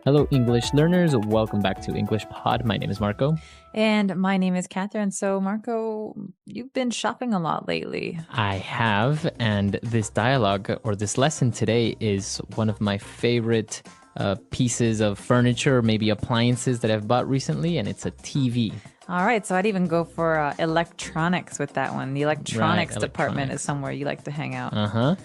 Hello, English learners. Welcome back to English Pod. My name is Marco. And my name is Catherine. So, Marco, you've been shopping a lot lately. I have, and this dialogue or this lesson today is one of my favorite pieces of furniture, maybe appliances that I've bought recently, and it's a TV. All right, so I'd even go for electronics with that one. The electronics department is somewhere you like to hang out. Uh-huh.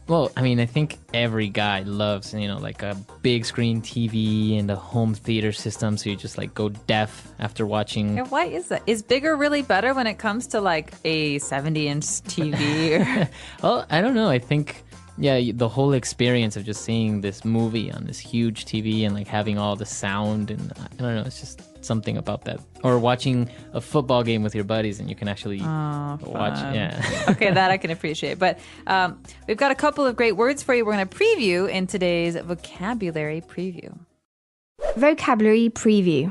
Well, I mean, I think every guy loves, like a big screen TV and a home theater system. So you just like go deaf after watching. Yeah, why is that? Is bigger really better when it comes to like a 70-inch TV? Well, I don't know. I think, the whole experience of just seeing this movie on this huge TV and like having all the sound and I don't know, it's just something about that. Or watching a football game with your buddies and you can actually watch. Yeah. Okay, that I can appreciate. But we've got a couple of great words for you we're going to preview in today's vocabulary preview. Vocabulary preview.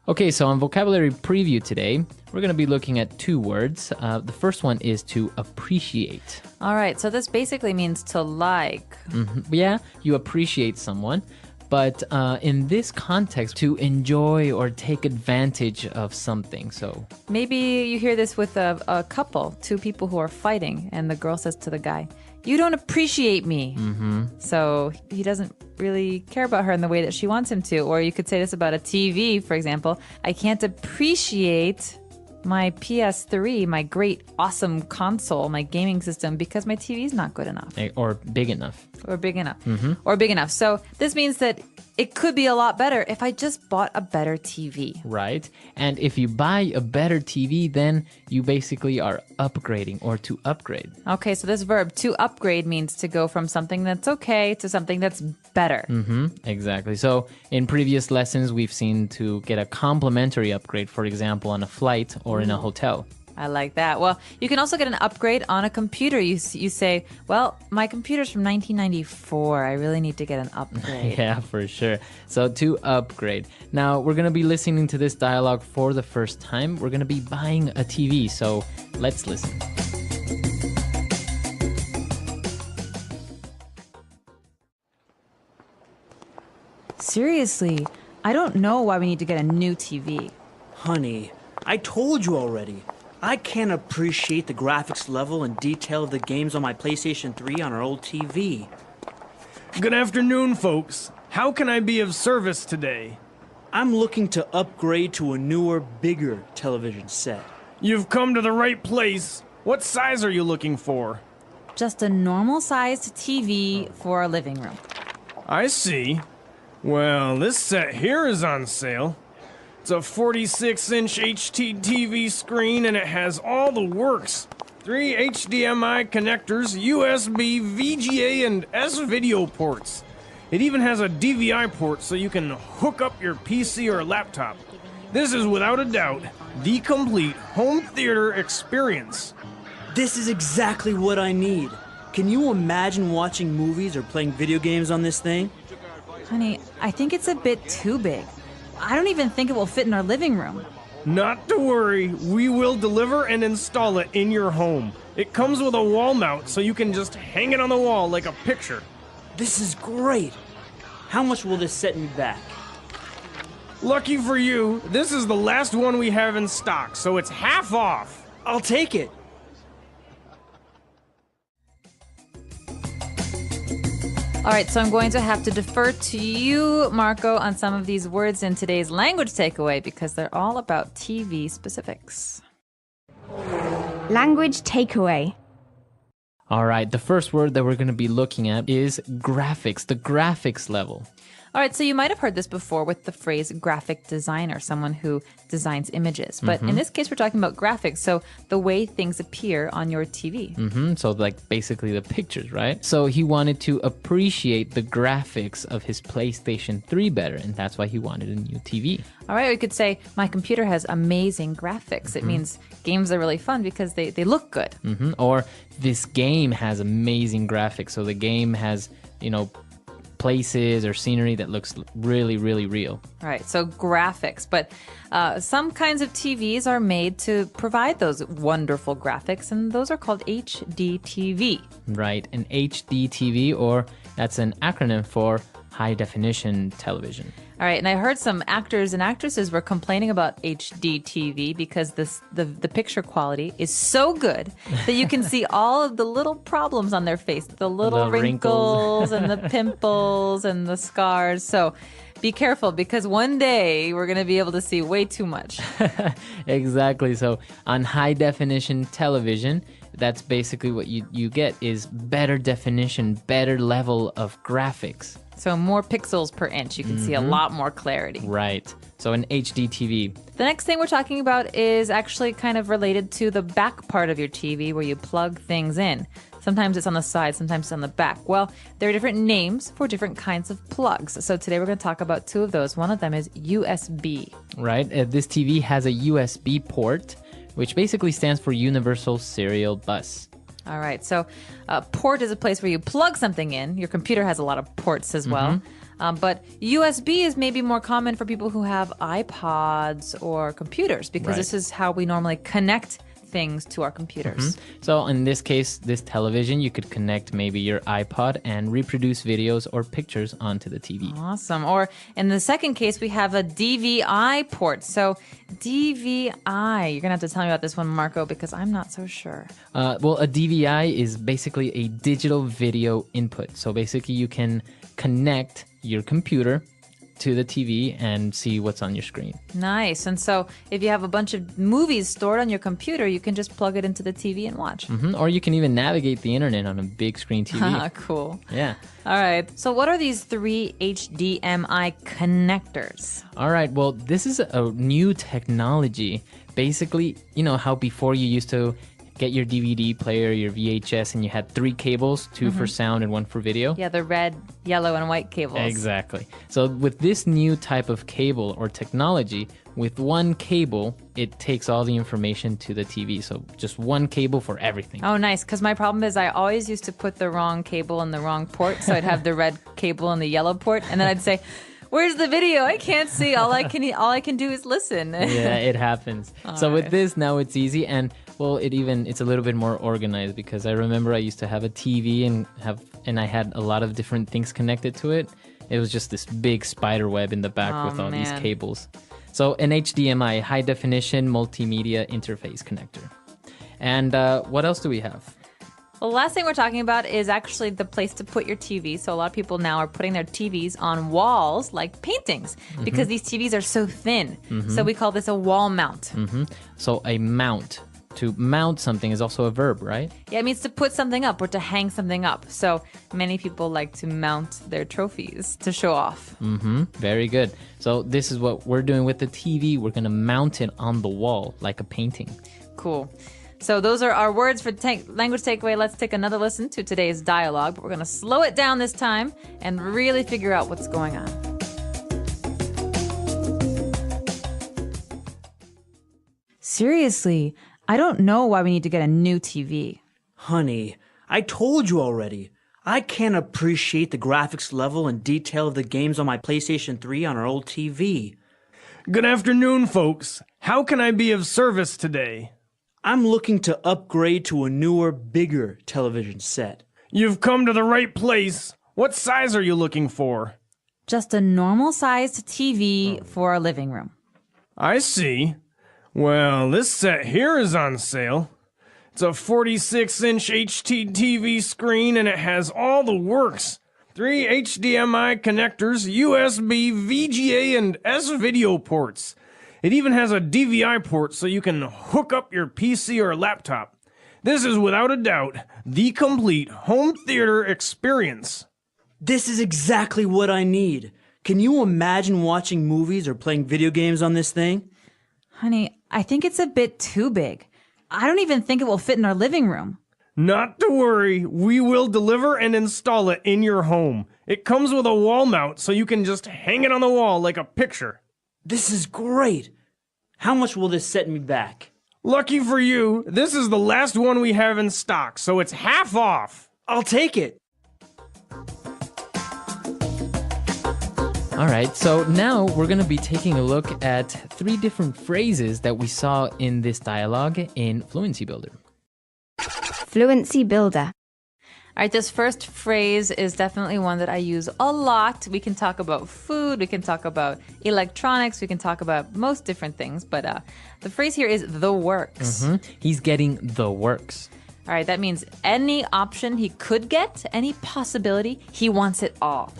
Okay, so on vocabulary preview today, we're going to be looking at two words. The first one is to appreciate. All right, so this basically means to like. Mm-hmm. Yeah, you appreciate someone. But in this context, to enjoy or take advantage of something. So maybe you hear this with a couple, two people who are fighting, and the girl says to the guy, "You don't appreciate me." Mm-hmm. So he doesn't really care about her in the way that she wants him to. Or you could say this about a TV, for example. "I can't appreciate my PS3, my great, awesome console, my gaming system, because my TV is not good enough." Or big enough. Or big enough. Mm-hmm. Or big enough. So this means that it could be a lot better if I just bought a better TV. Right. And if you buy a better TV, then you basically are upgrading or to upgrade. Okay, so this verb, to upgrade, means to go from something that's okay to something that's better. Mm-hmm. Exactly. So in previous lessons, we've seen to get a complimentary upgrade, for example, on a flight or in a hotel. I like that. Well, you can also get an upgrade on a computer. You say, well, my computer's from 1994. I really need to get an upgrade. Yeah, for sure. So to upgrade. Now, we're going to be listening to this dialogue for the first time. We're going to be buying a TV. So let's listen. Seriously, I don't know why we need to get a new TV. Honey, I told you already. I can't appreciate the graphics level and detail of the games on my PlayStation 3 on our old TV. Good afternoon, folks. How can I be of service today? I'm looking to upgrade to a newer, bigger television set. You've come to the right place. What size are you looking for? Just a normal-sized TV for a living room. I see. Well, this set here is on sale. It's a 46-inch HT TV screen, and it has all the works. 3 HDMI connectors, USB, VGA, and S-video ports. It even has a DVI port so you can hook up your PC or laptop. This is without a doubt the complete home theater experience. This is exactly what I need. Can you imagine watching movies or playing video games on this thing? Honey, I think it's a bit too big. I don't even think it will fit in our living room. Not to worry, we will deliver and install it in your home. It comes with a wall mount so you can just hang it on the wall like a picture. This is great. How much will this set me back? Lucky for you, this is the last one we have in stock, so it's half off. I'll take it. All right, so I'm going to have to defer to you, Marco, on some of these words in today's language takeaway because they're all about TV specifics. Language takeaway. All right, the first word that we're going to be looking at is graphics, the graphics level. All right, so you might have heard this before with the phrase graphic designer, someone who designs images. But in this case, we're talking about graphics, so the way things appear on your TV. So like basically the pictures, right? So he wanted to appreciate the graphics of his PlayStation 3 better, and that's why he wanted a new TV. All right, we could say, my computer has amazing graphics. It means games are really fun because they look good. Or this game has amazing graphics, so the game has, places or scenery that looks really, really real. Right, so graphics. But some kinds of TVs are made to provide those wonderful graphics, and those are called HD TV. Right, an HD TV, or that's an acronym for high definition television. All right, and I heard some actors and actresses were complaining about HD TV because the picture quality is so good that you can see all of the little problems on their face, the little wrinkles and the pimples and the scars. So be careful because one day we're going to be able to see way too much. Exactly. So on high definition television, that's basically what you get is better definition, better level of graphics. So more pixels per inch. You can see a lot more clarity. Right. So an HD TV. The next thing we're talking about is actually kind of related to the back part of your TV where you plug things in. Sometimes it's on the side, sometimes it's on the back. Well, there are different names for different kinds of plugs. So today we're going to talk about two of those. One of them is USB. Right. This TV has a USB port, which basically stands for Universal Serial Bus. All right. So a port is a place where you plug something in. Your computer has a lot of ports as well. But USB is maybe more common for people who have iPods or computers because this is how we normally connect things to our computers. So in this case, this television, you could connect maybe your iPod and reproduce videos or pictures onto the TV. Awesome. Or in the second case, we have a DVI port. So DVI, you're going to have to tell me about this one, Marco, because I'm not so sure. Well, a DVI is basically a digital video input. So basically you can connect your computer to the TV and see what's on your screen. Nice. And so if you have a bunch of movies stored on your computer, you can just plug it into the TV and watch. Or you can even navigate the internet on a big screen TV. Cool. Yeah. All right. So what are these three HDMI connectors? All right. Well, this is a new technology. Basically, you know how before you used to get your DVD player, your VHS, and you had three cables, two for sound and one for video. Yeah, the red, yellow, and white cables. Exactly. So with this new type of cable or technology, with one cable, it takes all the information to the TV. So just one cable for everything. Oh, nice. Because my problem is I always used to put the wrong cable in the wrong port. So I'd have the red cable in the yellow port. And then I'd say, where's the video? I can't see. All I can do is listen. Yeah, it happens. So with this, now it's easy. And well, it's a little bit more organized because I remember I used to have a TV and I had a lot of different things connected to it. It was just this big spider web in the back with all these cables. So an HDMI, high definition multimedia interface connector. And what else do we have? Well, the last thing we're talking about is actually the place to put your TV. So a lot of people now are putting their TVs on walls like paintings because these TVs are so thin. So we call this a wall mount. So a mount. To mount something is also a verb, right? Yeah, it means to put something up or to hang something up. So many people like to mount their trophies to show off. Very good. So this is what we're doing with the TV. We're going to mount it on the wall like a painting. Cool. So those are our words for language takeaway. Let's take another listen to today's dialogue. But we're going to slow it down this time and really figure out what's going on. Seriously, I don't know why we need to get a new TV. Honey, I told you already. I can't appreciate the graphics level and detail of the games on my PlayStation 3 on our old TV. Good afternoon, folks. How can I be of service today? I'm looking to upgrade to a newer, bigger television set. You've come to the right place. What size are you looking for? Just a normal-sized TV for a living room. I see. Well, this set here is on sale. It's a 46-inch HD TV screen and it has all the works. 3 HDMI connectors, USB, VGA, and S-video ports. It even has a DVI port so you can hook up your PC or laptop. This is without a doubt the complete home theater experience. This is exactly what I need. Can you imagine watching movies or playing video games on this thing? Honey, I think it's a bit too big. I don't even think it will fit in our living room. Not to worry, we will deliver and install it in your home. It comes with a wall mount so you can just hang it on the wall like a picture. This is great. How much will this set me back? Lucky for you, this is the last one we have in stock, so it's half off. I'll take it. All right, so now we're going to be taking a look at 3 different phrases that we saw in this dialogue in Fluency Builder. Fluency Builder. All right, this first phrase is definitely one that I use a lot. We can talk about food, we can talk about electronics, we can talk about most different things, but the phrase here is the works. He's getting the works. All right, that means any option he could get, any possibility, he wants it all.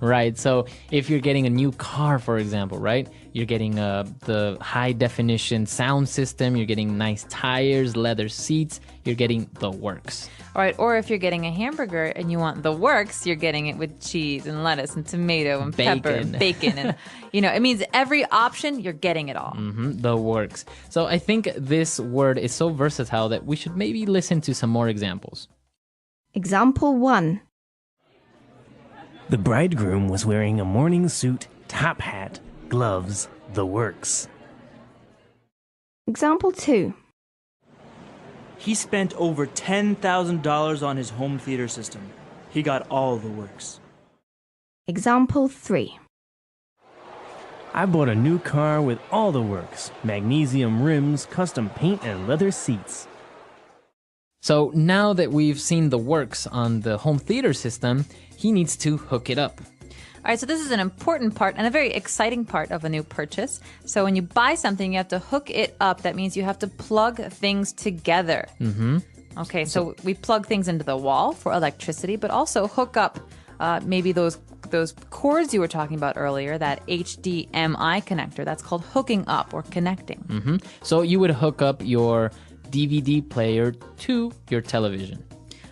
Right. So if you're getting a new car, for example, right? You're getting the high definition sound system, you're getting nice tires, leather seats, you're getting the works. All right, or if you're getting a hamburger and you want the works, you're getting it with cheese and lettuce and tomato and pepper and bacon. And, it means every option, you're getting it all. The works. So I think this word is so versatile that we should maybe listen to some more examples. Example 1. The bridegroom was wearing a morning suit, top hat, gloves, the works. Example 2. He spent over $10,000 on his home theater system. He got all the works. Example 3. I bought a new car with all the works. Magnesium rims, custom paint, and leather seats. So now that we've seen the works on the home theater system, he needs to hook it up. All right, so this is an important part and a very exciting part of a new purchase. So when you buy something, you have to hook it up. That means you have to plug things together. Okay, so we plug things into the wall for electricity, but also hook up maybe those cords you were talking about earlier, that HDMI connector. That's called hooking up or connecting. So you would hook up your DVD player to your television.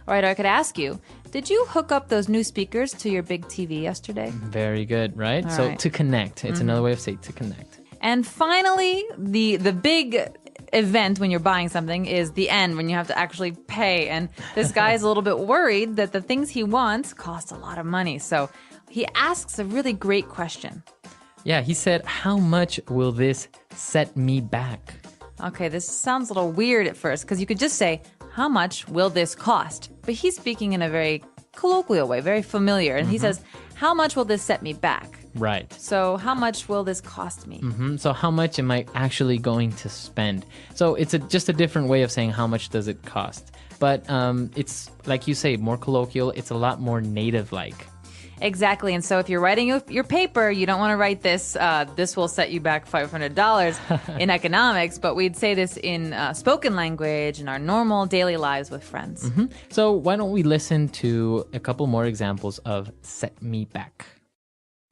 All right, I could ask you, did you hook up those new speakers to your big TV yesterday? Very good, right? All so right. To connect. It's another way of saying to connect. And finally, the big event when you're buying something is the end, when you have to actually pay. And this guy is a little bit worried that the things he wants cost a lot of money. So he asks a really great question. Yeah, he said, how much will this set me back? Okay, this sounds a little weird at first because you could just say, how much will this cost? But he's speaking in a very colloquial way, very familiar. And he says, how much will this set me back? Right. So how much will this cost me? So how much am I actually going to spend? So it's just a different way of saying how much does it cost. But it's, like you say, more colloquial. It's a lot more native-like. Exactly. And so if you're writing your paper, you don't want to write this, this will set you back $500 in economics, but we'd say this in spoken language in our normal daily lives with friends. So why don't we listen to a couple more examples of set me back?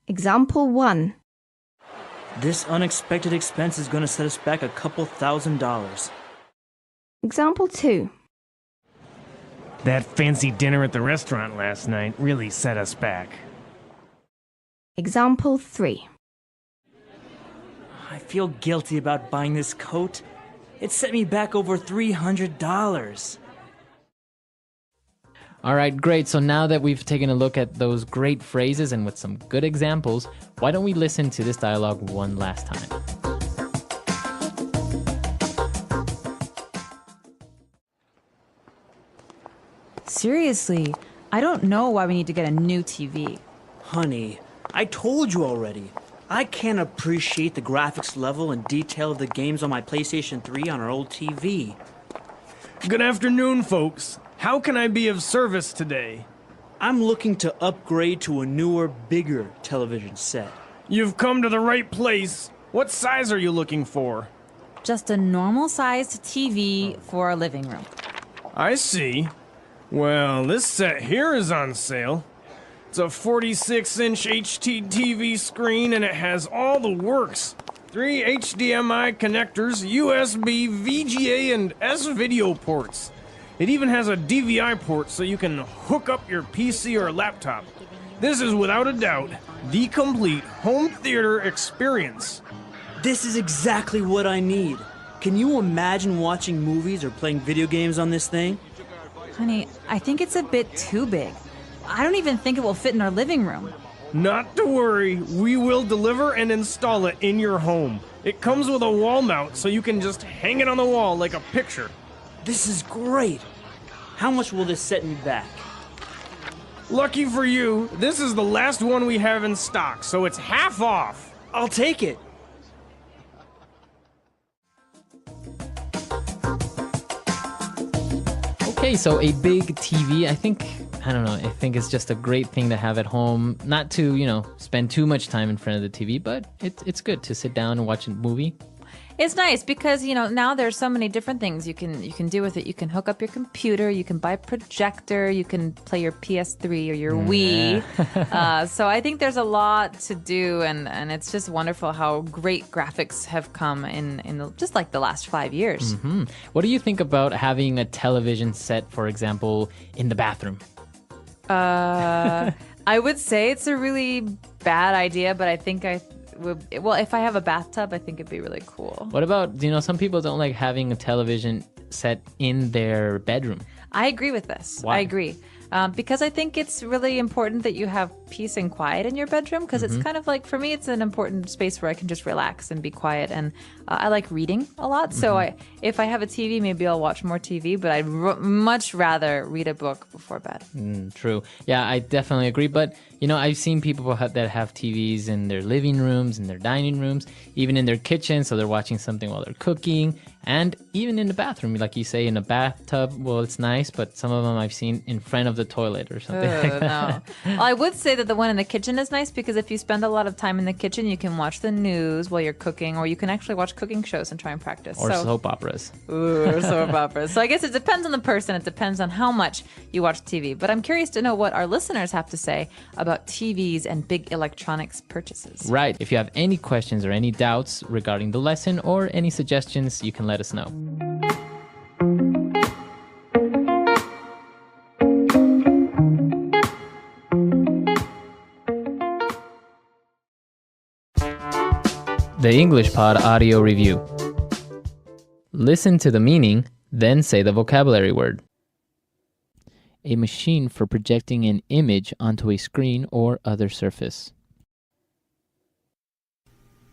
Example 1. This unexpected expense is going to set us back a couple $1,000s. Example 2. That fancy dinner at the restaurant last night really set us back. Example 3. I feel guilty about buying this coat. It set me back over $300. All right, great. So now that we've taken a look at those great phrases and with some good examples, why don't we listen to this dialogue one last time? Seriously, I don't know why we need to get a new TV. Honey, I told you already. I can't appreciate the graphics level and detail of the games on my PlayStation 3 on our old TV. Good afternoon, folks. How can I be of service today? I'm looking to upgrade to a newer, bigger television set. You've come to the right place. What size are you looking for? Just a normal-sized TV for our living room. I see. Well, this set here is on sale. It's a 46-inch HD TV screen and it has all the works. 3 HDMI connectors, USB, VGA, and S-video ports. It even has a DVI port so you can hook up your PC or laptop. This is without a doubt the complete home theater experience. This is exactly what I need. Can you imagine watching movies or playing video games on this thing? Honey, I think it's a bit too big. I don't even think it will fit in our living room. Not to worry, we will deliver and install it in your home. It comes with a wall mount so you can just hang it on the wall like a picture. This is great. How much will this set me back? Lucky for you, this is the last one we have in stock, so it's half off. I'll take it. Okay, so a big TV, I don't know, I think it's just a great thing to have at home. Not to, spend too much time in front of the TV, but it's good to sit down and watch a movie. It's nice because, now there's so many different things you can do with it. You can hook up your computer, you can buy a projector, you can play your PS3 or your Wii. So I think there's a lot to do, and it's just wonderful how great graphics have come in just like the last 5 years. Mm-hmm. What do you think about having a television set, for example, in the bathroom? I would say it's a really bad idea, but I think if I have a bathtub, I think it'd be really cool. What about, some people don't like having a television set in their bedroom. I agree with this. Why? I agree. Because I think it's really important that you have peace and quiet in your bedroom, because it's kind of like, for me, it's an important space where I can just relax and be quiet. And I like reading a lot. So if I have a TV, maybe I'll watch more TV, but I'd much rather read a book before bed. True. Yeah, I definitely agree. But, I've seen people that have TVs in their living rooms, in their dining rooms, even in their kitchen. So they're watching something while they're cooking, and even in the bathroom. Like you say, in a bathtub, well, it's nice, but some of them I've seen in front of the toilet or something like that. No. Well, I would say that the one in the kitchen is nice, because if you spend a lot of time in the kitchen, you can watch the news while you're cooking, or you can actually watch cooking shows and try and practice. Or soap operas. Or soap operas. So I guess it depends on the person. It depends on how much you watch TV. But I'm curious to know what our listeners have to say about TVs and big electronics purchases. Right. If you have any questions or any doubts regarding the lesson or any suggestions, you can let us know. The English Pod Audio Review. Listen to the meaning, then say the vocabulary word. A machine for projecting an image onto a screen or other surface.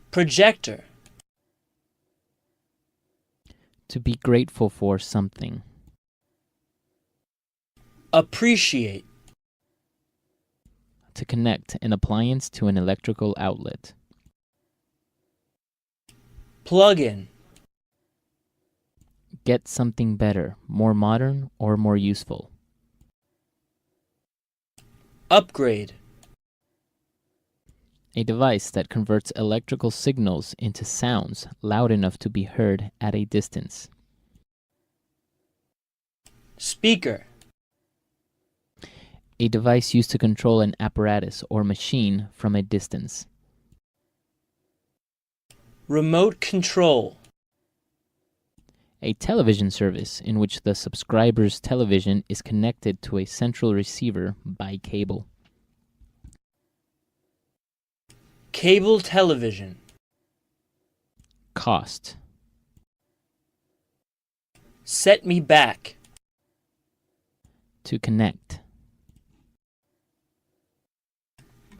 Projector. To be grateful for something. Appreciate. To connect an appliance to an electrical outlet. Plug in. Get something better, more modern, or more useful. Upgrade. A device that converts electrical signals into sounds loud enough to be heard at a distance. Speaker. A device used to control an apparatus or machine from a distance. Remote control. A television service in which the subscriber's television is connected to a central receiver by cable. Cable television. Cost. Set me back. To connect.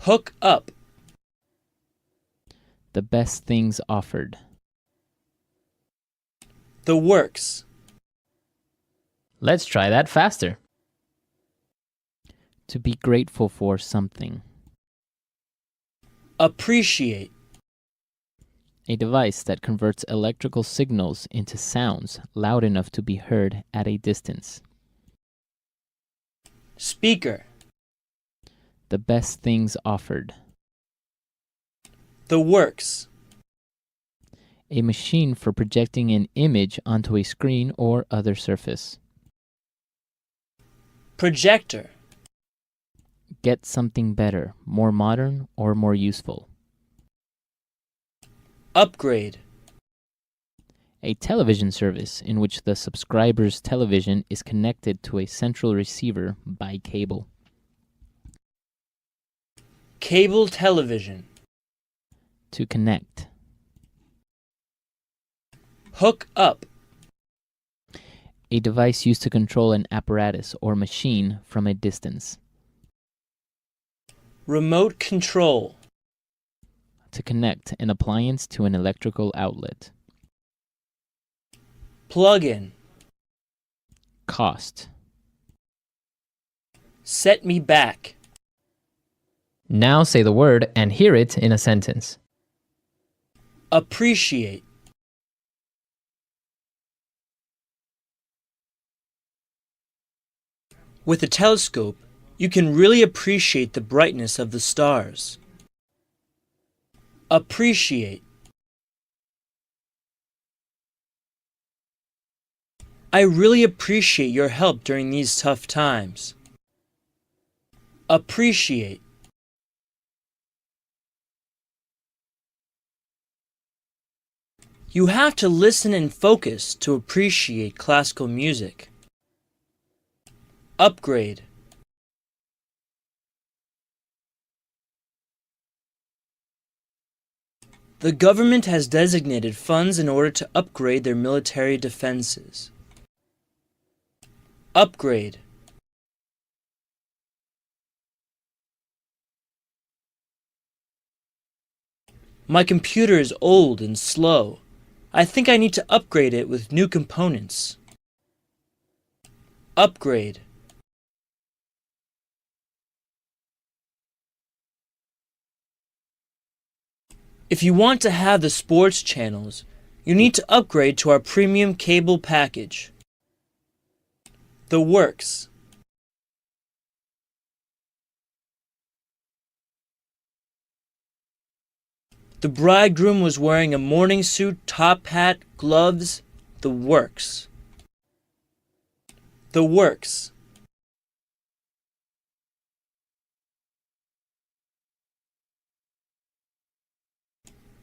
Hook up. The best things offered. The works. Let's try that faster. To be grateful for something. Appreciate. A device that converts electrical signals into sounds loud enough to be heard at a distance. Speaker. The best things offered. The works. A machine for projecting an image onto a screen or other surface. Projector. Get something better, more modern, or more useful. Upgrade. A television service in which the subscriber's television is connected to a central receiver by cable. Cable television. To connect. Hook up. A device used to control an apparatus or machine from a distance. Remote control. To connect an appliance to an electrical outlet. Plug in. Cost. Set me back. Now say the word and hear it in a sentence. Appreciate. With a telescope, you can really appreciate the brightness of the stars. Appreciate. I really appreciate your help during these tough times. Appreciate. You have to listen and focus to appreciate classical music. Upgrade. The government has designated funds in order to upgrade their military defenses. Upgrade. My computer is old and slow. I think I need to upgrade it with new components. Upgrade. If you want to have the sports channels, you need to upgrade to our premium cable package. The works. The bridegroom was wearing a morning suit, top hat, gloves, the works. The works.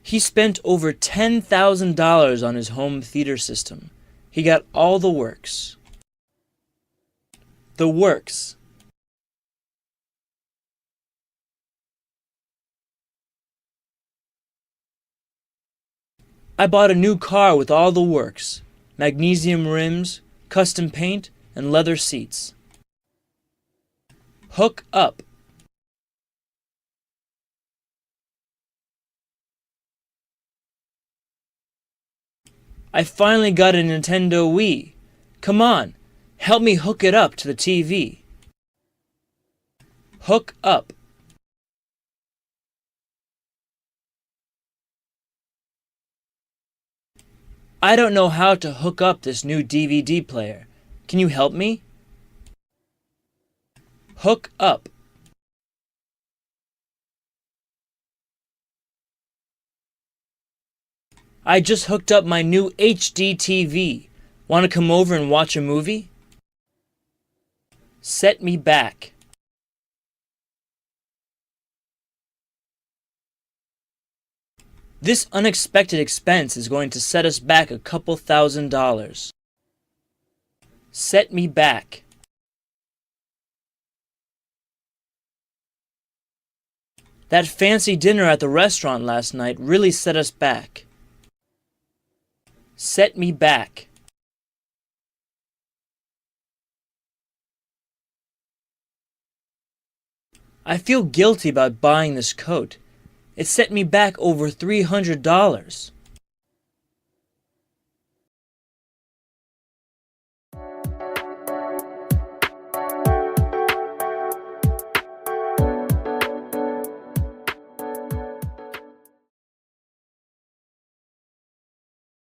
He spent over $10,000 on his home theater system. He got all the works. The works. I bought a new car with all the works: magnesium rims, custom paint, and leather seats. Hook up. I finally got a Nintendo Wii. Come on, help me hook it up to the TV. Hook up. I don't know how to hook up this new DVD player. Can you help me? Hook up. I just hooked up my new HD TV. Want to come over and watch a movie? Set me back. This unexpected expense is going to set us back a couple $1,000s. Set me back. That fancy dinner at the restaurant last night really set us back. Set me back. I feel guilty about buying this coat. It set me back over $300.